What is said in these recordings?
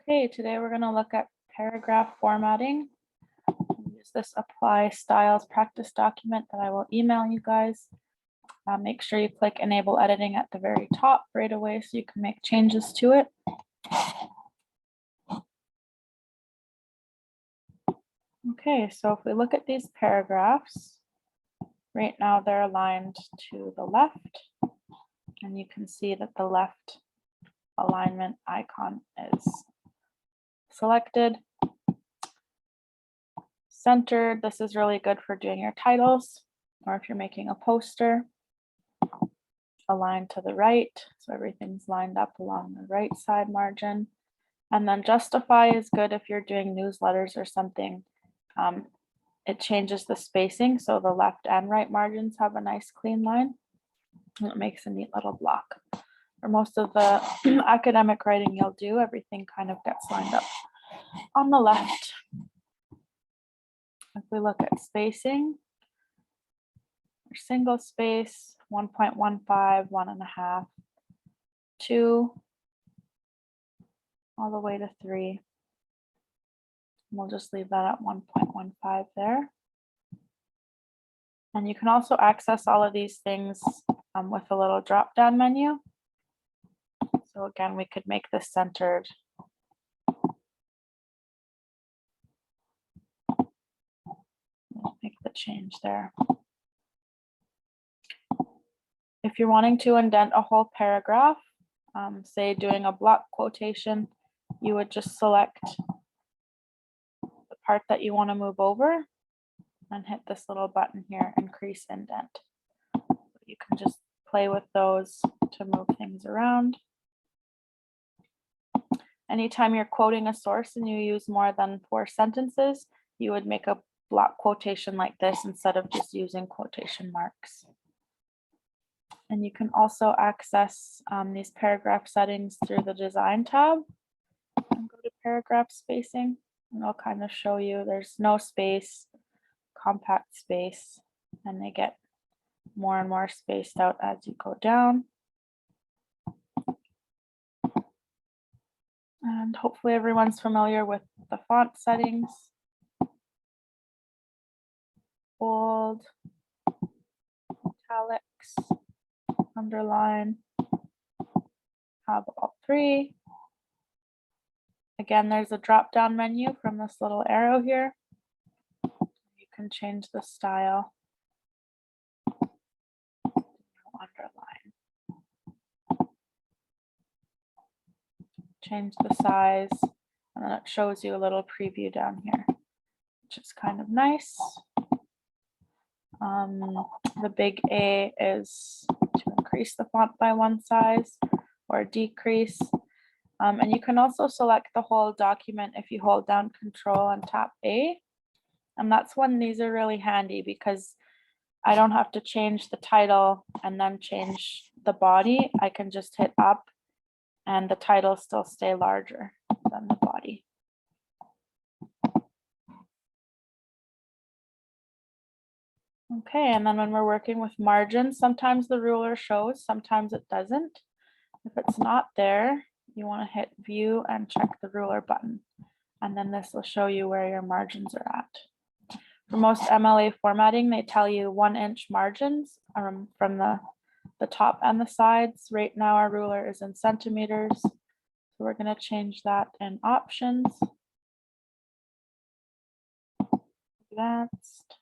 Okay, today we're going to look at paragraph formatting. Use this apply styles practice document that I will email you guys. Make sure you click enable editing at the very top right away so you can make changes to it. Okay, so if we look at these paragraphs, right now they're aligned to the left, and you can see that the left alignment icon is selected. Centered, this is really good for doing your titles, or if you're making a poster. Aligned to the right, so everything's lined up along the right side margin. And then justify is good if you're doing newsletters or something. It changes the spacing, so the left and right margins have a nice clean line. And it makes a neat little block. For most of the academic writing you'll do, everything kind of gets lined up on the left. If we look at spacing, or single space, 1.15, 1.5, 2, all the way to 3. We'll just leave that at 1.15 there. And you can also access all of these things with a little drop-down menu. So again, we could make this centered. Make the change there. If you're wanting to indent a whole paragraph, say doing a block quotation, you would just select the part that you want to move over and hit this little button here, increase indent. You can just play with those to move things around. Anytime you're quoting a source and you use more than 4 sentences, you would make a block quotation like this instead of just using quotation marks. And you can also access these paragraph settings through the design tab. And go to paragraph spacing, and I'll kind of show you there's no space, compact space, and they get more and more spaced out as you go down. And hopefully everyone's familiar with the font settings. Bold, italics, underline, have all 3. Again, there's a drop-down menu from this little arrow here. You can change the style. Underline. Change the size, and then it shows you a little preview down here, which is kind of nice. The big A is to increase the font by 1 size or decrease. And you can also select the whole document if you hold down Control and tap A. And that's when these are really handy because I don't have to change the title and then change the body. I can just hit up and the title still stay larger than the body. Okay, and then when we're working with margins, sometimes the ruler shows, sometimes it doesn't. If it's not there, you want to hit view and check the ruler button. And then this will show you where your margins are at. For most MLA formatting, they tell you 1-inch margins from the top and the sides. Right now our ruler is in centimeters. So we're going to change that in options. Advanced.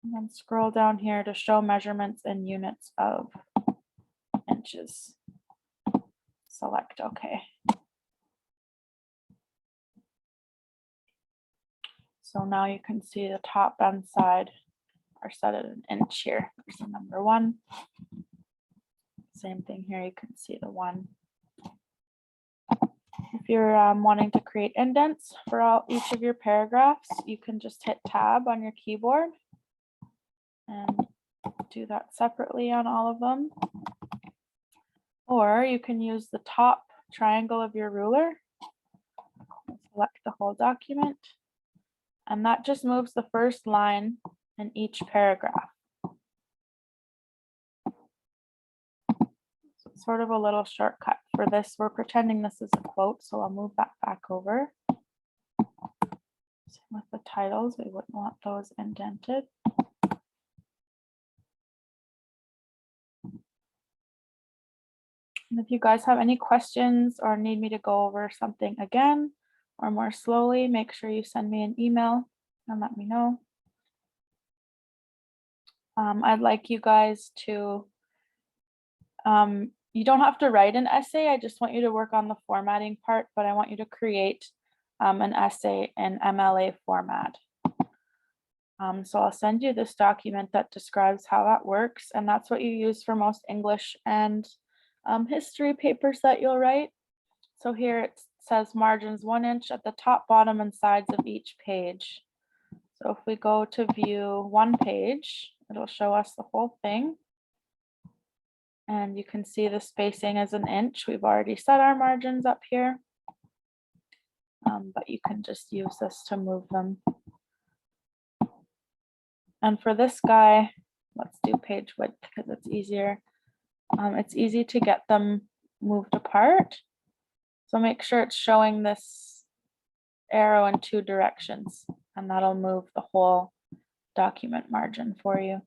And then scroll down here to show measurements in units of inches. Select OK. So now you can see the top and side are set at 1 inch here. There's the number 1. Same thing here, you can see the 1. If you're wanting to create indents for each of your paragraphs, you can just hit tab on your keyboard and do that separately on all of them. Or you can use the top triangle of your ruler, select the whole document, and that just moves the first line in each paragraph. So it's sort of a little shortcut for this, we're pretending this is a quote, so I'll move that back over. Same with the titles, we wouldn't want those indented. And if you guys have any questions or need me to go over something again or more slowly, make sure you send me an email and let me know. I'd like you guys to, you don't have to write an essay. I just want you to work on the formatting part, but I want you to create an essay in MLA format. So I'll send you this document that describes how that works, and that's what you use for most English and history papers that you'll write. So here it says margins 1 inch at the top, bottom, and sides of each page. So if we go to view one page, it'll show us the whole thing. And you can see the spacing is 1 inch. We've already set our margins up here. But you can just use this to move them. And for this guy, let's do page width because it's easier. It's easy to get them moved apart. So make sure it's showing this arrow in 2 directions, and that'll move the whole document margin for you.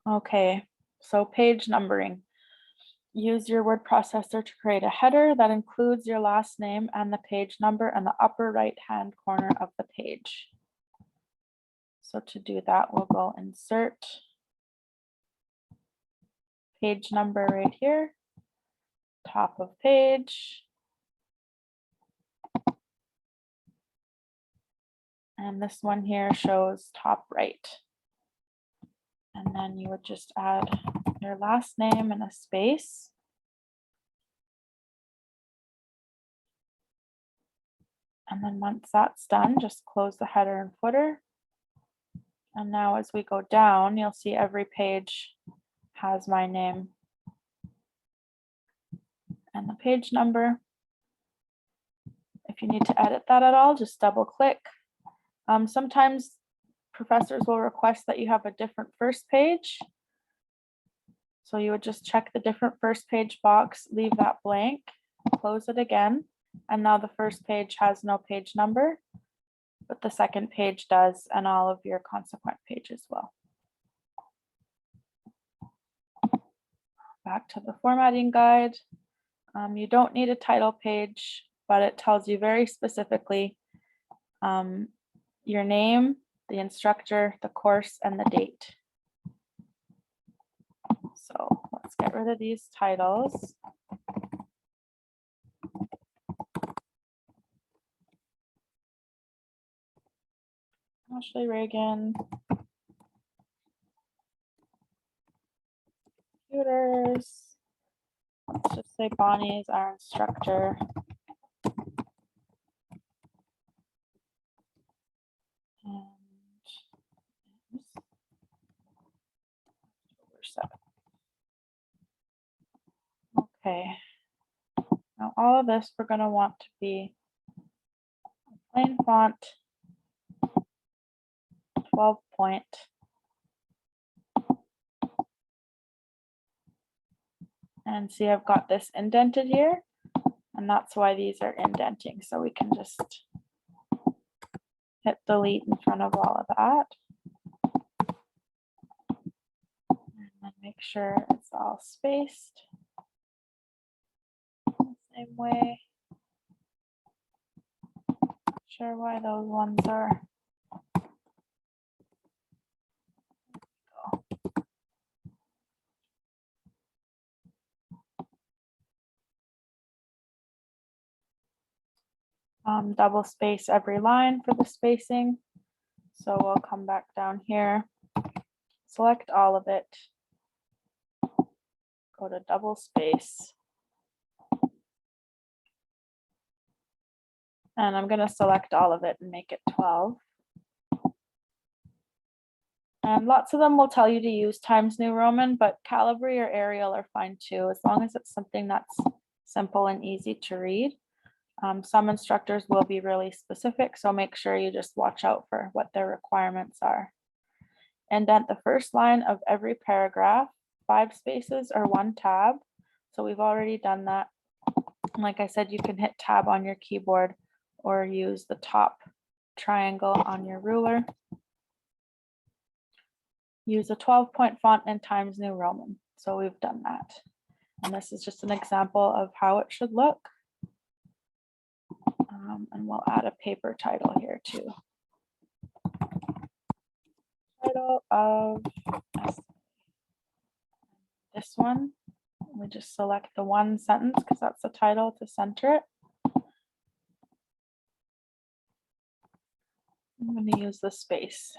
Okay, so page numbering. Use your word processor to create a header that includes your last name and the page number in the upper right-hand corner of the page. So to do that, we'll go insert, page number right here, top of page. And this one here shows top right. And then you would just add your last name and a space. And then once that's done, just close the header and footer. And now as we go down, you'll see every page has my name and the page number. If you need to edit that at all, just double click. Sometimes professors will request that you have a different first page. So you would just check the different first page box, leave that blank, close it again. And now the first page has no page number, but the second page does, and all of your consequent pages will. Back to the formatting guide. You don't need a title page, but it tells you very specifically your name, the instructor, the course, and the date. So let's get rid of these titles. Ashley Reagan, computers. Let's just say Bonnie is our instructor. Okay, now all of this we're going to want to be plain font, 12 point. And see, I've got this indented here, and that's why these are indenting. So we can just hit delete in front of all of that. And then make sure it's all spaced the same way. Not sure why those ones are. Double space every line for the spacing. So we'll come back down here, select all of it, go to double space. And I'm going to select all of it and make it 12. And lots of them will tell you to use Times New Roman, but Calibri or Arial are fine too, as long as it's something that's simple and easy to read. Some instructors will be really specific, so make sure you just watch out for what their requirements are. indent the first line of every paragraph, 5 spaces or 1 tab. So we've already done that. And like I said, you can hit tab on your keyboard or use the top triangle on your ruler. Use a 12-point font in Times New Roman. So we've done that. And this is just an example of how it should look. And we'll add a paper title here too. Title of this one. We just select the one sentence because that's the title to center it. I'm going to use the space.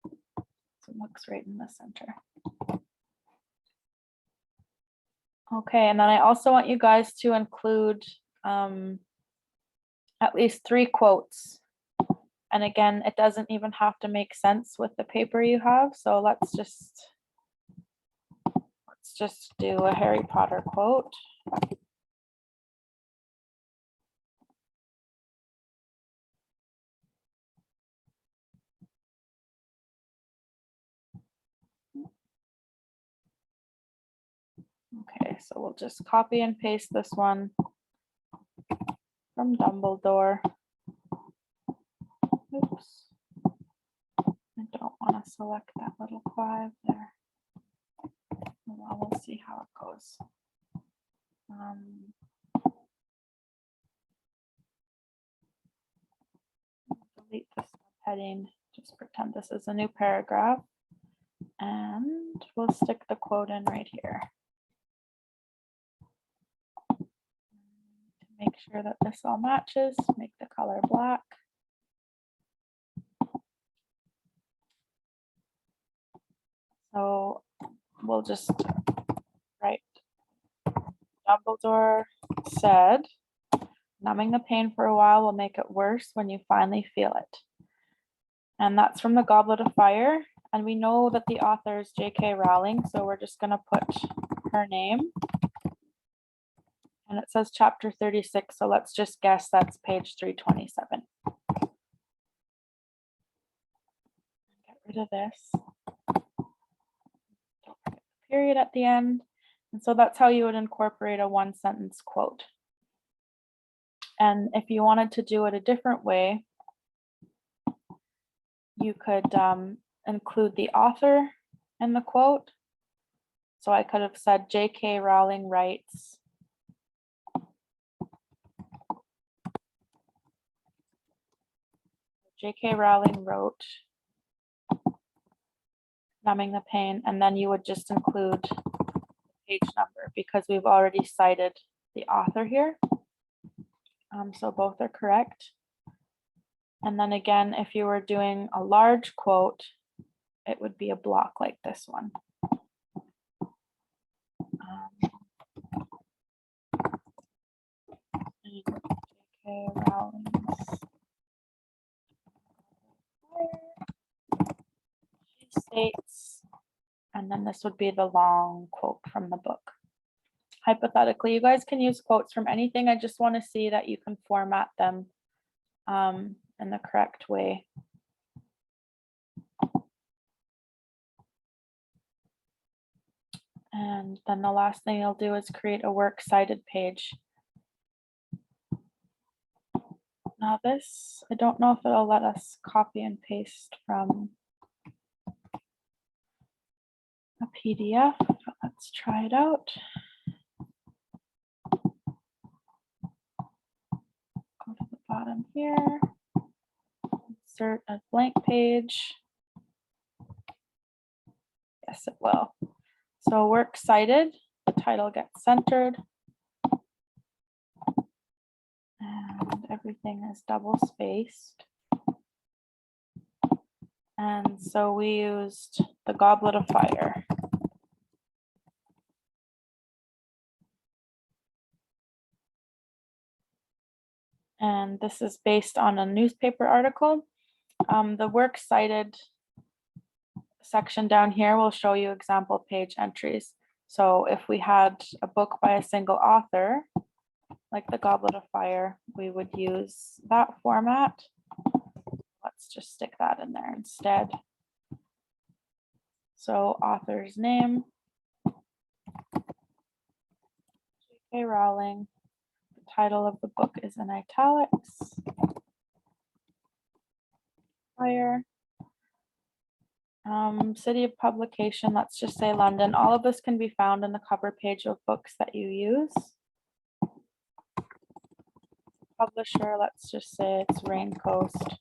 So it looks right in the center. Okay, and then I also want you guys to include at least 3 quotes. And again, it doesn't even have to make sense with the paper you have. So let's just do a Harry Potter quote. Okay, so we'll just copy and paste this one from Dumbledore. Oops. I don't want to select that little 5 there. Well, we'll see how it goes. Delete this heading. Just pretend this is a new paragraph. And we'll stick the quote in right here. To make sure that this all matches, make the color black. So we'll just write, Dumbledore said, numbing the pain for a while will make it worse when you finally feel it. And that's from the Goblet of Fire. And we know that the author is J.K. Rowling, so we're just going to put her name. And it says chapter 36, so let's just guess that's page 327. Get rid of this. Don't forget the period at the end. And so that's how you would incorporate a 1-sentence quote. And if you wanted to do it a different way, you could include the author in the quote. So I could have said J.K. Rowling writes. J.K. Rowling wrote Numbing the Pain, and then you would just include the page number because we've already cited the author here. So both are correct. And then again, if you were doing a large quote, it would be a block like this one. J.K. Rowling's she states, and then this would be the long quote from the book. Hypothetically, you guys can use quotes from anything. I just want to see that you can format them in the correct way. And then the last thing you'll do is create a works cited page. Now this, I don't know if it'll let us copy and paste from a PDF, but let's try it out. Go to the bottom here, insert a blank page. Yes, it will. So works cited, the title gets centered. And everything is double spaced. And so we used the Goblet of Fire. And this is based on a newspaper article. The works cited section down here will show you example page entries. So if we had a book by a single author, like the Goblet of Fire, we would use that format. Let's just stick that in there instead. So author's name, J.K. Rowling. The title of the book is in italics. Fire. City of publication, let's just say London. All of this can be found in the cover page of books that you use. Publisher, let's just say it's Raincoast.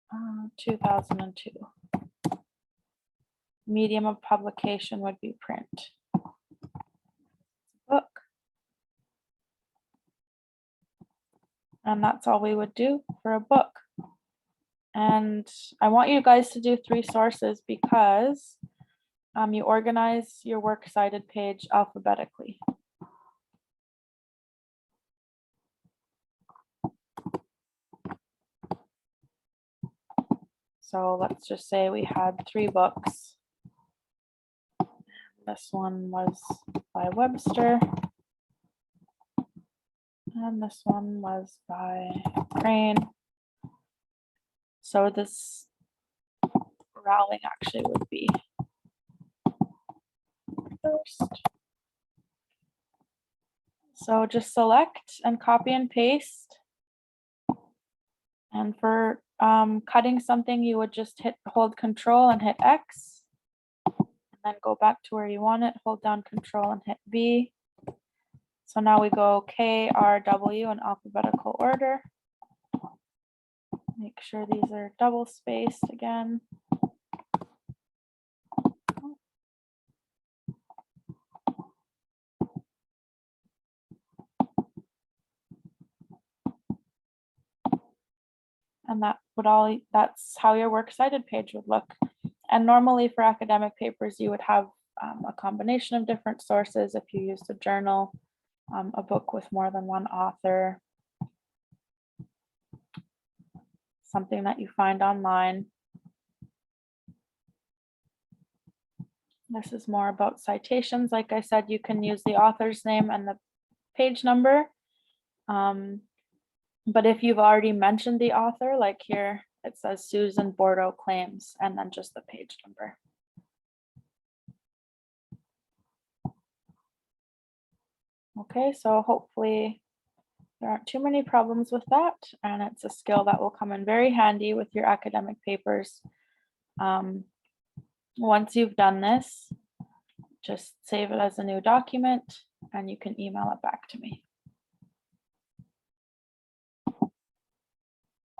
And 2002. Medium of publication would be print. Book. And that's all we would do for a book. And I want you guys to do 3 sources because you organize your works cited page alphabetically. So let's just say we had 3 books. This one was by Webster. And this one was by Crane. So this Rowling actually would be first. So just select and copy and paste. And for cutting something, you would just hold Control and hit X. And then go back to where you want it, hold down Control and hit V. So now we go K, R, W in alphabetical order. Make sure these are double spaced again. And that's how your works cited page would look. And normally for academic papers, you would have a combination of different sources if you used a journal, a book with more than one author, something that you find online. This is more about citations. Like I said, you can use the author's name and the page number. But if you've already mentioned the author, like here, it says Susan Bordeaux claims, and then just the page number. Okay, so hopefully there aren't too many problems with that, and it's a skill that will come in very handy with your academic papers. Once you've done this, just save it as a new document and you can email it back to me.